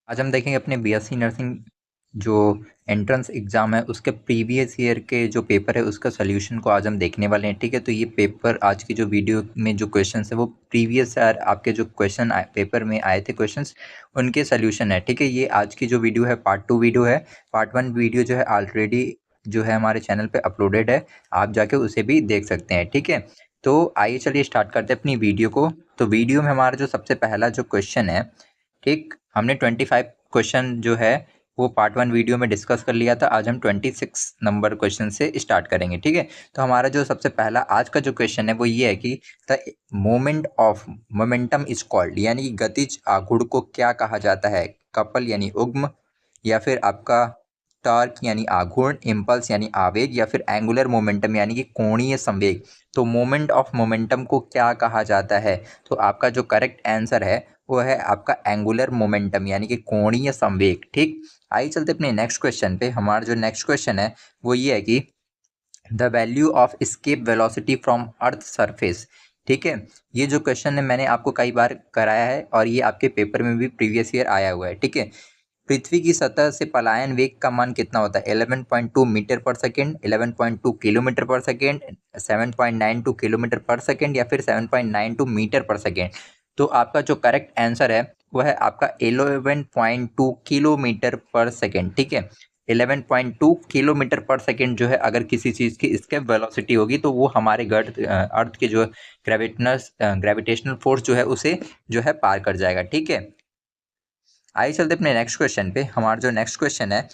आज हम देखेंगे अपने बीएससी नर्सिंग जो एंट्रेंस एग्ज़ाम है उसके प्रीवियस ईयर के जो पेपर है उसका सोल्यूशन को आज हम देखने वाले हैं। ठीक है, तो ये पेपर आज की जो वीडियो में जो क्वेश्चंस है वो प्रीवियस ईयर आपके जो क्वेश्चन पेपर में आए थे क्वेश्चंस उनके सोल्यूशन है। ठीक है, ये आज की जो वीडियो है पार्ट 2 वीडियो है। पार्ट 1 वीडियो जो है ऑलरेडी जो है हमारे चैनल पे अपलोडेड है, आप जाके उसे भी देख सकते हैं। ठीक है, तो आइए चलिए स्टार्ट करते हैं अपनी वीडियो को। तो वीडियो में हमारा जो सबसे पहला जो क्वेश्चन है, ठीक, हमने 25 क्वेश्चन जो है वो पार्ट 1 वीडियो में डिस्कस कर लिया था। आज हम 26 नंबर क्वेश्चन से स्टार्ट करेंगे। ठीक है, तो हमारा जो सबसे पहला आज का जो क्वेश्चन है वो ये है कि the moment of momentum is called, यानी कि गतिज आघूर्ण को क्या कहा जाता है? कपल यानी उग्म, या फिर आपका टॉर्क यानी आघूर्ण, इम्पल्स यानी आवेग, या फिर एंगुलर मोमेंटम यानी कि कोणीय संवेग। तो मोमेंट ऑफ मोमेंटम को क्या कहा जाता है? तो आपका जो करेक्ट आंसर है वो है आपका एंगुलर मोमेंटम यानी कि कोणीय संवेग। ठीक, आइए चलते अपने नेक्स्ट क्वेश्चन पे। हमारा जो नेक्स्ट क्वेश्चन है वो ये है कि the value of escape velocity from earth surface. ठीक है, ये जो क्वेश्चन है मैंने आपको कई बार कराया है और ये आपके पेपर में भी प्रीवियस ईयर आया हुआ है। ठीक है, पृथ्वी की सतह से पलायन वेग का मान कितना होता है? 11.2 मीटर पर सेकेंड, 11.2 किलोमीटर पर सेकेंड, 7.92 किलोमीटर पर सेकेंड, या फिर 7.92 मीटर पर सेकेंड। तो आपका जो करेक्ट आंसर है वो है आपका 11.2 किलोमीटर पर सेकेंड। ठीक है, 11.2 किलोमीटर पर सेकेंड जो है अगर किसी चीज़ की एस्केप वेलोसिटी होगी तो वो हमारे अर्थ के जो ग्रेविटेशनल फोर्स जो है उसे जो है पार कर जाएगा। ठीक है, आइए चलते अपने नेक्स्ट क्वेश्चन पे। हमारा जो नेक्स्ट क्वेश्चन है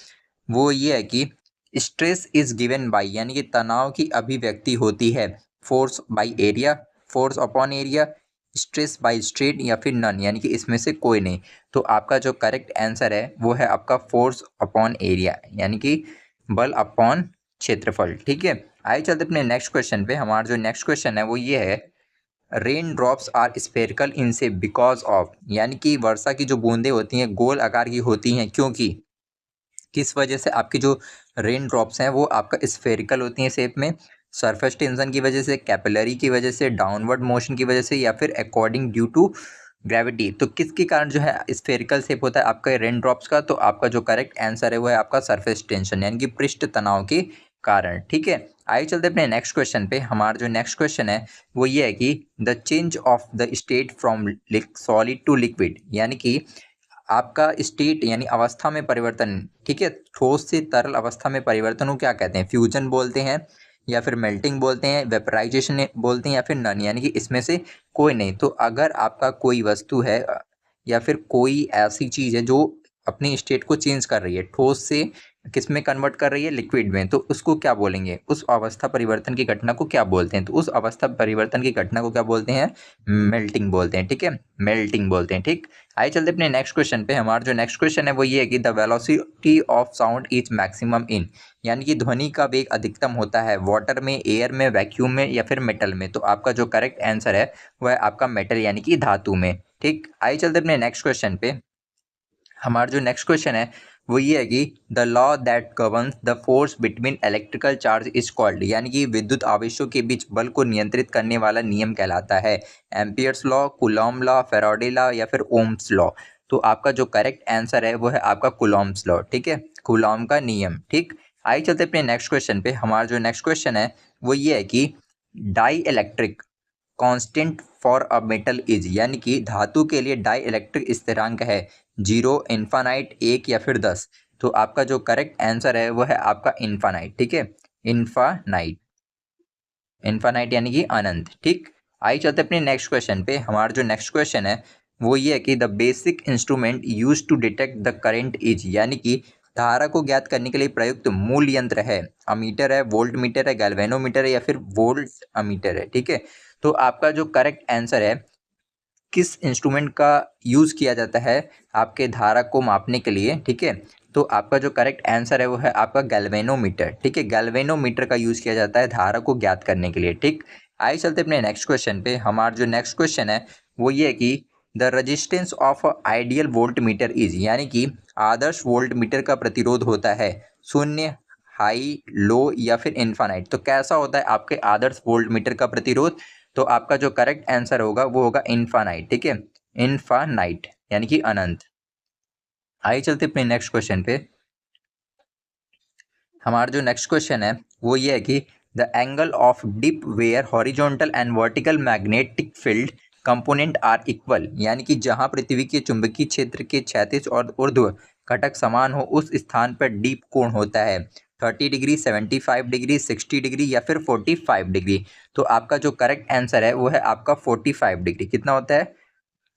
वो ये है कि स्ट्रेस इज गिवन बाय, यानी कि तनाव की अभिव्यक्ति होती है force by area, force upon area, stress by strain, या फिर नन, यानी कि इसमें से कोई नहीं। तो आपका जो करेक्ट आंसर है वो है आपका फोर्स अपॉन एरिया, यानी कि बल अपॉन क्षेत्रफल। ठीक है, आइए चलते अपने नेक्स्ट क्वेश्चन पे। हमारा जो नेक्स्ट क्वेश्चन है वो ये है रेन ड्रॉप्स आर स्फेरिकल इन से बिकॉज ऑफ, यानी कि वर्षा की जो बूंदें होती हैं गोल आकार की होती हैं क्योंकि, किस वजह से आपकी जो रेन ड्रॉप्स हैं वो आपका स्फेरिकल होती हैं शेप में? सरफेस टेंशन की वजह से, कैपिलरी की वजह से, डाउनवर्ड मोशन की वजह से, या फिर अकॉर्डिंग ड्यू टू ग्रेविटी। तो किसके कारण जो है स्फेरिकल शेप होता है आपका रेन ड्रॉप्स का? तो आपका जो करेक्ट आंसर है वो है आपका सरफेस टेंशन यानी कि पृष्ठ तनाव के कारण। ठीक है, आइए चलते अपने नेक्स्ट क्वेश्चन पे। हमारा जो नेक्स्ट क्वेश्चन है वो ये है कि the change of the state from solid to liquid, यानी कि आपका स्टेट यानी अवस्था में परिवर्तन, ठीक है, ठोस से तरल अवस्था में परिवर्तन को क्या कहते हैं? फ्यूजन बोलते हैं, या फिर मेल्टिंग बोलते हैं, वेपराइजेशन बोलते हैं, या फिर नन, यानी कि इसमें से कोई नहीं। तो अगर आपका कोई वस्तु है या फिर कोई ऐसी चीज़ है जो अपनी स्टेट को चेंज कर रही है, ठोस से किस में कन्वर्ट कर रही है? लिक्विड में, तो उसको क्या बोलेंगे? उस अवस्था परिवर्तन की घटना को क्या बोलते हैं? तो उस अवस्था परिवर्तन की घटना को क्या बोलते हैं? मेल्टिंग बोलते हैं। ठीक है, मेल्टिंग बोलते हैं। ठीक, आइए चलते अपने नेक्स्ट क्वेश्चन पे। हमारा जो नेक्स्ट क्वेश्चन है वो ये है कि the velocity of sound is maximum in, यानी कि ध्वनि का वेग अधिकतम होता है वाटर में, एयर में, वैक्यूम में, या फिर मेटल में। तो आपका जो करेक्ट आंसर है वो है आपका मेटल यानी कि धातु में। ठीक, आइए चलते अपने नेक्स्ट क्वेश्चन पे। हमारा जो नेक्स्ट क्वेश्चन है वो ये है कि the law that governs the force between electrical charge is called, यानी कि विद्युत आवेशों के बीच बल को नियंत्रित करने वाला नियम कहलाता है? Ampere's law, Coulomb law, Faraday law, या फिर ओम्स लॉ। तो आपका जो करेक्ट आंसर है वो है आपका कूलॉम्स लॉ। ठीक है, कूलॉम का नियम। ठीक, आइए चलते अपने नेक्स्ट क्वेश्चन पे। हमारा जो नेक्स्ट क्वेश्चन है वो ये है कि dielectric constant for a metal is, यानी कि धातु के लिए डाई इलेक्ट्रिक स्थिरांक है 0, इन्फानाइट, 1, या फिर 10। तो आपका जो करेक्ट आंसर है वो है आपका इन्फानाइट। ठीक है, इन्फानाइट, इन्फानाइट यानी कि अनंत। ठीक, आइए चलते अपने नेक्स्ट क्वेश्चन पे। हमारा जो नेक्स्ट क्वेश्चन है वो ये है कि the basic instrument use to detect the current is, यानी कि धारा को ज्ञात करने के लिए प्रयुक्त मूल यंत्र है? अमीटर है, वोल्ट मीटर है, गैल्वेनोमीटर है, या फिर वोल्ट अमीटर है? ठीक है, तो आपका जो करेक्ट आंसर है किस इंस्ट्रूमेंट का यूज़ किया जाता है आपके धारा को मापने के लिए? ठीक है, तो आपका जो करेक्ट आंसर है वो है आपका गैल्वेनोमीटर। ठीक है, गैल्वेनोमीटर का यूज़ किया जाता है धारा को ज्ञात करने के लिए। ठीक, आइए चलते अपने नेक्स्ट क्वेश्चन पे। हमारा जो नेक्स्ट क्वेश्चन है वो ये है कि the resistance of ideal volt meter is, यानी कि आदर्श वोल्ट मीटर का प्रतिरोध होता है 0, हाई, लो, या फिर इन्फानाइट। तो कैसा होता है आपके आदर्श वोल्ट मीटर का प्रतिरोध? तो आपका जो करेक्ट आंसर होगा वो होगा इन्फानाइट। ठीक है, इन्फानाइट यानी कि अनंत। आइए चलते अपने नेक्स्ट क्वेश्चन पे। हमारा जो नेक्स्ट क्वेश्चन है वो ये है कि the angle of dip where horizontal and vertical magnetic field component are equal, यानी कि जहां पृथ्वी के चुंबकीय क्षेत्र के क्षैतिज और ऊर्ध्व घटक समान हो उस स्थान पर डीप कोण होता है 30 डिग्री, 75 डिग्री, 60 डिग्री या फिर 45 डिग्री। तो आपका जो करेक्ट आंसर है वो है आपका 45 डिग्री। कितना होता है?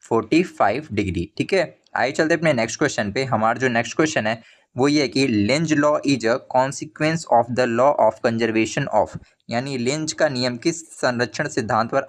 45 डिग्री। ठीक है, आइए चलते अपने नेक्स्ट क्वेश्चन पे। हमारा जो नेक्स्ट क्वेश्चन है वो ये है कि Lenz law is a consequence of the law of conservation of, यानी लेंज का नियम किस संरक्षण सिद्धांत पर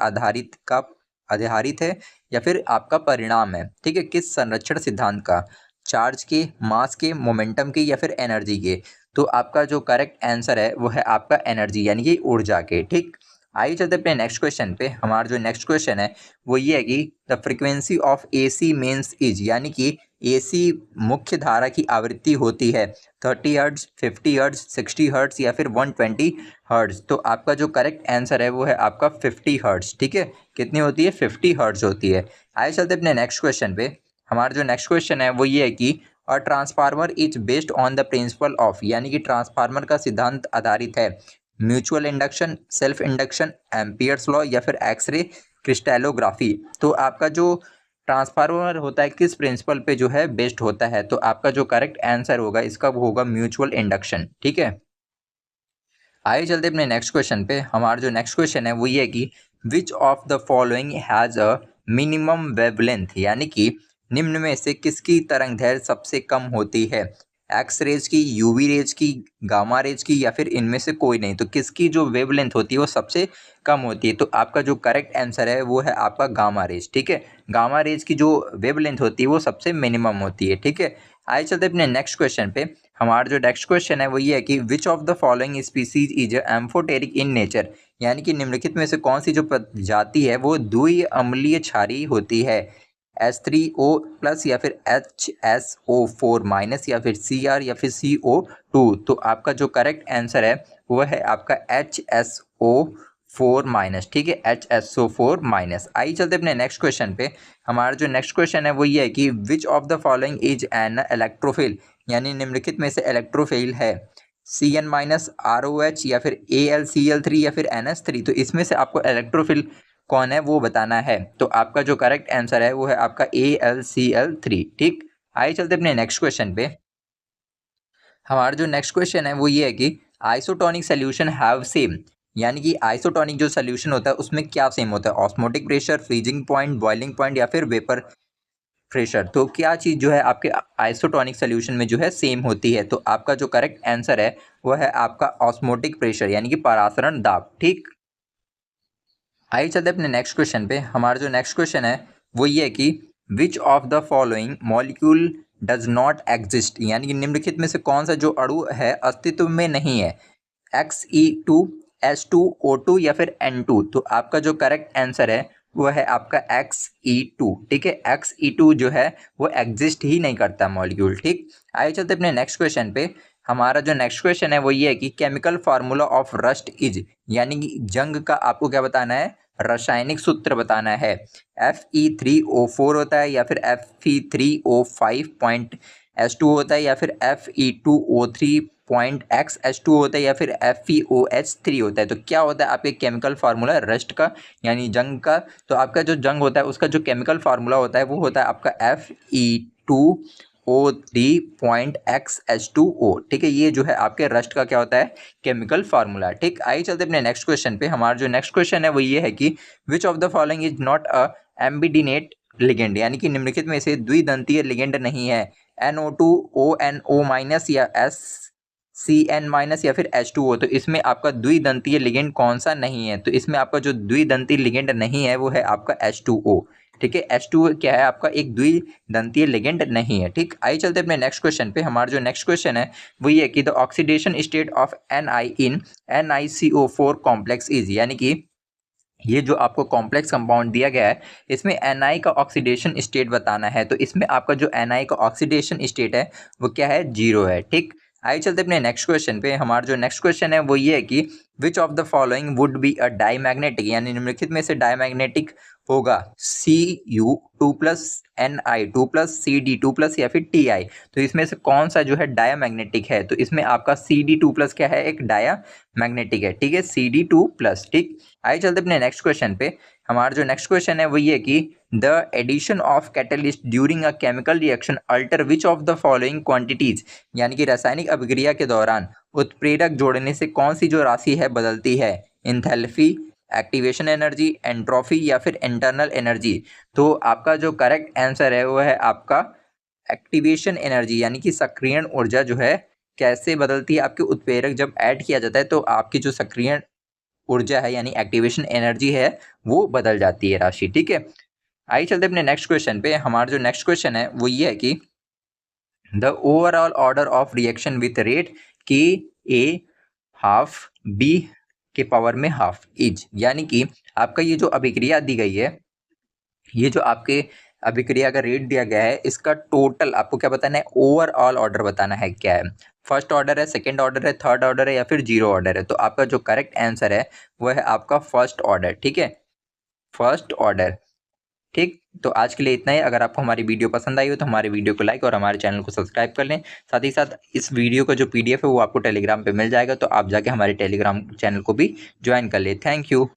आधारित है या फिर आपका परिणाम है। ठीक है, किस संरक्षण सिद्धांत का? चार्ज के, मास के, मोमेंटम के या फिर एनर्जी के? तो आपका जो करेक्ट आंसर है वो है आपका एनर्जी यानी कि ऊर्जा के। ठीक, आइए चलते अपने नेक्स्ट क्वेश्चन पे। हमारा जो नेक्स्ट क्वेश्चन है वो ये है कि the frequency of AC mains is, यानी कि एसी मुख्य धारा की आवृत्ति होती है 30 हर्ट्ज, 50 हर्ट्ज, 60 हर्ट्ज या फिर 120 हर्ट्ज। तो आपका जो करेक्ट आंसर है वो है आपका 50 हर्ट्ज। ठीक है, कितनी होती है? 50 हर्ट्ज होती है। आइए चलते अपने नेक्स्ट क्वेश्चन पे। हमारा जो नेक्स्ट क्वेश्चन है वो ये है कि और transformer is based on the principle of, यानी कि ट्रांसफार्मर का सिद्धांत आधारित है mutual induction, self induction, Ampere's law या फिर एक्सरे क्रिस्टलोग्राफी। तो आपका जो ट्रांसफार्मर होता है किस प्रिंसिपल पे जो है बेस्ड होता है? तो आपका जो करेक्ट आंसर होगा इसका वो होगा म्यूचुअल इंडक्शन। ठीक है, आइए चलते अपने नेक्स्ट क्वेश्चन पे। हमारा जो नेक्स्ट क्वेश्चन है वो ये है कि which of the following has a minimum wavelength, यानी कि निम्न में से किसकी तरंग दैर्घ्य सबसे कम होती है? एक्स रेज की, यूवी रेज की, गामा रेज की या फिर इनमें से कोई नहीं? तो किसकी जो वेवलेंथ होती है वो सबसे कम होती है? तो आपका जो करेक्ट आंसर है वो है आपका गामा रेज। ठीक है, गामा रेज की जो वेवलेंथ होती है वो सबसे मिनिमम होती है। ठीक है, आइए चलते अपने नेक्स्ट क्वेश्चन पे। हमारा जो नेक्स्ट क्वेश्चन है वो ये है कि which of the following species is amphoteric in nature, यानी कि निम्नलिखित में से कौन सी जो प्रजाति है वो द्वि अम्लीय क्षारीय होती है? H3O+ या फिर HSO4- या फिर Cr या फिर CO2? तो आपका जो करेक्ट आंसर है वो है आपका HSO4-। ठीक है, HSO4-। आइए चलते अपने नेक्स्ट क्वेश्चन पे। हमारा जो नेक्स्ट क्वेश्चन है वो ये है कि which of the following is an electrophile, यानी निम्नलिखित में से इलेक्ट्रोफिल है Cn-ROH या फिर AlCl3 या फिर NH3? तो इसमें से आपको इलेक्ट्रोफिल कौन है वो बताना है। तो आपका जो करेक्ट आंसर है वो है आपका AlCl3। ठीक, आइए चलते अपने नेक्स्ट क्वेश्चन पे। हमारा जो नेक्स्ट क्वेश्चन है वो ये है कि आइसोटोनिक सोल्यूशन हैव सेम, यानी कि आइसोटोनिक जो सोल्यूशन होता है उसमें क्या सेम होता है? Osmotic pressure, freezing point, boiling point या फिर वेपर प्रेशर? तो क्या चीज़ जो है आपके आइसोटोनिक सोल्यूशन में जो है सेम होती है? तो आपका जो करेक्ट आंसर है वो है आपका ऑस्मोटिक प्रेशर यानी कि परासरण दाब। ठीक, आइए चलते अपने नेक्स्ट क्वेश्चन पे। हमारा जो नेक्स्ट क्वेश्चन है वो ये है कि which of the following molecule does not exist, यानी कि निम्नलिखित में से कौन सा जो अणु है अस्तित्व में नहीं है? Xe2, H2O2 या फिर N2? तो आपका जो करेक्ट आंसर है वो है आपका Xe2। ठीक है, Xe2 जो है वो एग्जिस्ट ही नहीं करता मॉलिक्यूल। ठीक, आइए चलते अपने नेक्स्ट क्वेश्चन पे। हमारा जो नेक्स्ट क्वेश्चन है वो ये है कि chemical formula of rust is, यानी कि जंग का आपको क्या बताना है? रासायनिक सूत्र बताना है। Fe3O4 होता है या फिर Fe3O5.H2 होता है या फिर Fe2O3.XH2 होता है या फिर FeOH3 होता है? तो क्या होता है आपके केमिकल फार्मूला रस्ट का यानी जंग का? तो आपका जो जंग होता है उसका जो केमिकल फार्मूला होता है वो होता है आपका Fe2O3.XH2O। ठीक है, ये जो है आपके रस्ट का क्या होता है? Chemical formula. ठीक, आइए चलते अपने नेक्स्ट क्वेश्चन पे। हमारा जो नेक्स्ट क्वेश्चन है वो ये है कि which of the following is not a ambidentate ligand, यानी कि निम्नलिखित में से द्विदंतीय लिगेंड नहीं है? NO2, ONO- या CN- या फिर H2O? तो इसमें आपका द्विदंतीय लिगेंड कौन सा नहीं है? तो इसमें आपका जो द्विदंतीय लिगेंड नहीं है वो है आपका H2O। ठीक है, H2O क्या है आपका? एक द्विदंतीय लिगेंड नहीं है। ठीक, आइए चलते अपने नेक्स्ट क्वेश्चन पे। हमारा जो नेक्स्ट क्वेश्चन है वो ये है कि the oxidation state of Ni in NiCO4 complex is, यानी कि ये जो आपको कॉम्प्लेक्स कंपाउंड दिया गया है इसमें Ni का ऑक्सीडेशन स्टेट बताना है। तो इसमें आपका जो Ni का ऑक्सीडेशन स्टेट है वो क्या है? 0 है। ठीक, आइए चलते अपने नेक्स्ट क्वेश्चन पे। हमारा जो नेक्स्ट क्वेश्चन है वो ये है कि which of the following would be a diamagnetic, यानी निम्नलिखित में से डाईमैग्नेटिक होगा Cu2+Ni2+Cd2+ या फिर Ti। तो इसमें से कौन सा जो है डायामैग्नेटिक है? तो इसमें आपका Cd2+ क्या है, एक डायामैग्नेटिक है, ठीक है, Cd2+। ठीक, आइए चलते अपने नेक्स्ट क्वेश्चन पे। हमारा जो नेक्स्ट क्वेश्चन है वो ये कि the addition of catalyst during a chemical reaction alter which of the following quantities, यानी कि रासायनिक अभिक्रिया के दौरान उत्प्रेरक जोड़ने से कौन सी जो राशि है बदलती है? एंथैल्पी, एक्टिवेशन एनर्जी, एंट्रोफी या फिर इंटरनल एनर्जी। तो आपका जो करेक्ट आंसर है वो है आपका एक्टिवेशन एनर्जी, यानी कि सक्रियण ऊर्जा जो है कैसे बदलती है आपके उत्प्रेरक जब ऐड किया जाता है, तो आपकी जो सक्रियण ऊर्जा है यानी एक्टिवेशन एनर्जी है वो बदल जाती है राशि। ठीक है, आइए चलते अपने नेक्स्ट क्वेश्चन पे। हमारा जो नेक्स्ट क्वेश्चन है वो ये है कि the overall order of reaction with rate के ए हाफ बी के पावर में हाफ इज, यानी कि आपका ये जो अभिक्रिया दी गई है, ये जो आपके अभिक्रिया का रेट दिया गया है, इसका टोटल आपको क्या बताना है? ओवरऑल ऑर्डर बताना है क्या है। फर्स्ट ऑर्डर है, सेकंड ऑर्डर है, थर्ड ऑर्डर है या फिर जीरो ऑर्डर है। तो आपका जो करेक्ट आंसर है वो है आपका फर्स्ट ऑर्डर। ठीक है, फर्स्ट ऑर्डर। ठीक, तो आज के लिए इतना ही। अगर आपको हमारी वीडियो पसंद आई हो तो हमारे वीडियो को लाइक और हमारे चैनल को सब्सक्राइब कर लें। साथ ही साथ इस वीडियो का जो PDF है वो आपको टेलीग्राम पे मिल जाएगा, तो आप जाके हमारे टेलीग्राम चैनल को भी ज्वाइन कर लें। Thank you.